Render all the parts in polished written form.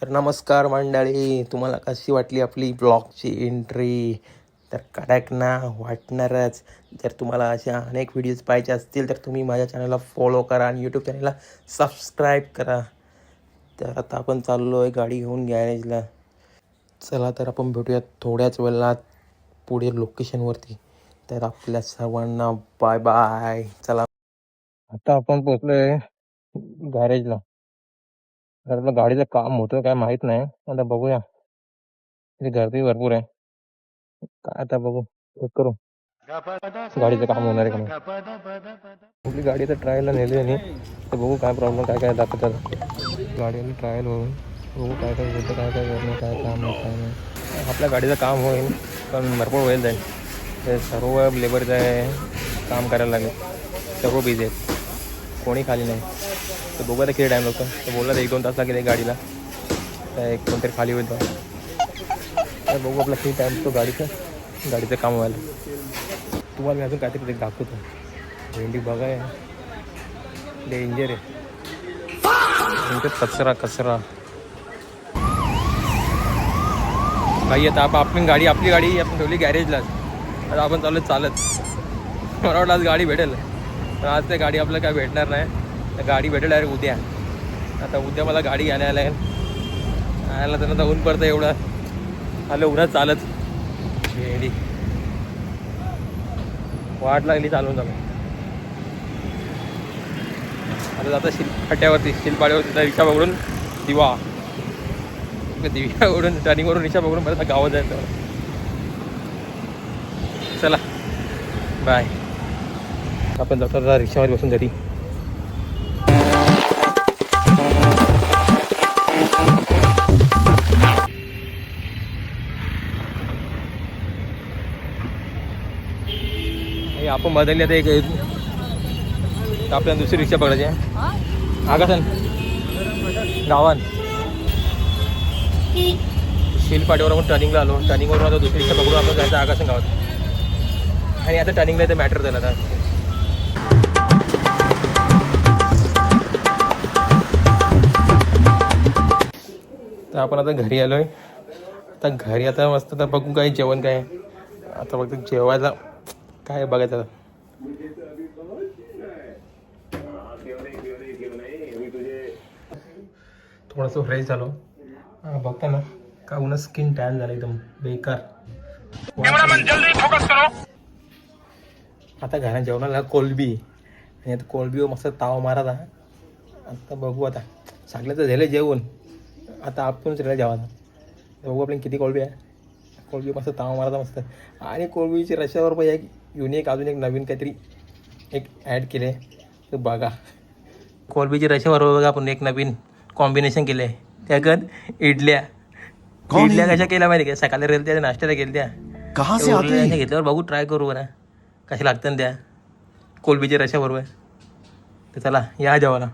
तर नमस्कार मंडळी, तुम्हाला कशी वाटली आपली ब्लॉगची एंट्री? तर कडक ना वाटणारच. जर तुम्हाला अशा अनेक व्हिडिओज पाहिजे असतील तर तुम्ही माझ्या चॅनलला फॉलो करा आणि यूट्यूब चॅनलला सबस्क्राईब करा. तर आता आपण चाललो आहे गाडी घेऊन गॅरेजला. चला तर आपण भेटूयात थोड्याच वेळात पुढे लोकेशनवरती. तर आपल्या सर्वांना बाय बाय. चला, आता आपण पोचलोय गॅरेजला. तर आपलं गाडीचं काम होतं काय माहीत नाही, आता बघूया. इथे गर्दी भरपूर आहे. काय आता बघू, चेक करू गाडीचं काम होणार आहे का नाही. आपली गाडी तर ट्रायलला नेली आणि तर बघू काय प्रॉब्लेम काय काय दाखवतात. गाडीला ट्रायल होऊन बघू काय काय होतं, काय काय करणं, काय काम आहे काय नाही. आपल्या गाडीचं काम होईल पण भरपूर वेळ जाईल. ते सर्व लेबरचं आहे काम करायला लागेल. सर्व बिझी आहेत, कोणी खाली नाही. तर बघू आता किती टाईम लागतो. तर बोलला तर 1-2 तास लागेल गाडीला. तर एक कोणतरी खाली होईल तर बघू आपला किती टाईम तो गाडीचं काम व्हायला. तुम्हाला मी अजून काहीतरी दाखवतो. भेंडी बघाय डेंजर आहे. कचरा काही. आता आपली गाडी आपण ठेवली गॅरेजलाच. आता आपण चालत मला वाटलं आज गाडी भेटेल, पण आज ते गाडी आपल्याला काय भेटणार नाही. तर गाडी भेटेल डायरेक्ट उद्या. आता उद्या मला गाडी घ्यायला आला तर आता ऊन पडतं एवढं. आलं उन्हात चालत भेंडी वाट लागली चालून. आता जाता फाट्यावरती शिलपाड्यावरती रिक्षा पकडून दिव्यावरून टर्निंगवरून रिक्षा पकडून परत गावात जायचं. चला बाय. आपण जाता रिक्षामध्ये बसून घरी. आपण बदलली आता एक आपल्याला दुसरी रिक्षा पकडायची आहे. आगासन गावात शिलपाट्यावर आपण टर्निंगला आलो. टर्निंगवरून आता दुसरी रिक्षा पकडून आपण जायचं आगासन गावात. आणि आता टर्निंगला इथे मॅटर झालं. आता तर आपण आता घरी आलो आहे. आता घरी आता मस्त तर बघू काय जेवण काय. आता फक्त जेवायला काय बघायचं. थोडंसं फ्रेश झालो. बघता ना का उन्हा स्किन टॅन झालं एकदम बेकार. आता घरात जेवणाला कोलबी आणि आता कोलबीवर मस्त ताव मारा. आता बघू आता सगळं तर झालं जेवण. आता आपणच राहिलं जेवायला. बघू आपल्याला किती कोलबी आहे. कोलबी मस्त ताव मारायचा मस्त. आणि कोलबीची रशावर पण एक युनिक अजून एक नवीन काहीतरी एक ॲड केले तर बघा. कोलबीची रशावर बघा आपण एक नवीन कॉम्बिनेशन केलं आहे. त्याच्यात इडल्या कशा केल्या माहिती का. सकाळी रेल त्या नाश्त्याला गेल्या त्या घेतल्यावर बघू ट्राय करू बरं कशा लागतात त्या कोलबीच्या रशाबरोबर. तर चला या जेवायला.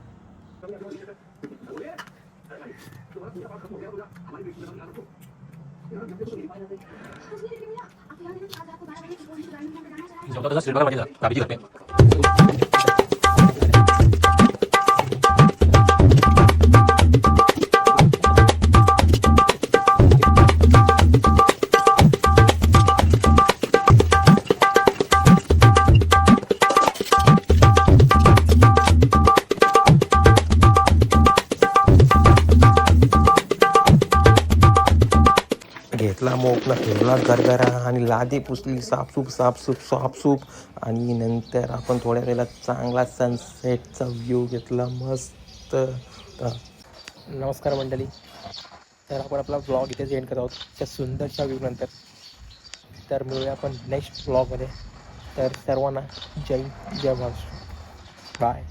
घेतला मोकला ठेवला गरगरा आणि लादी पुसली साफसूप आणि नंतर आपण थोड्या वेळेला चांगला सनसेटचा व्ह्यू घेतला मस्त. नमस्कार मंडळी, तर आपण आपला ब्लॉग इथेच एंड करत आहोत त्या सुंदरशा व्ह्यू नंतर. तर मिळूया आपण नेक्स्ट ब्लॉगमध्ये. तर सर्वांना जय महाराष्ट्र. बाय.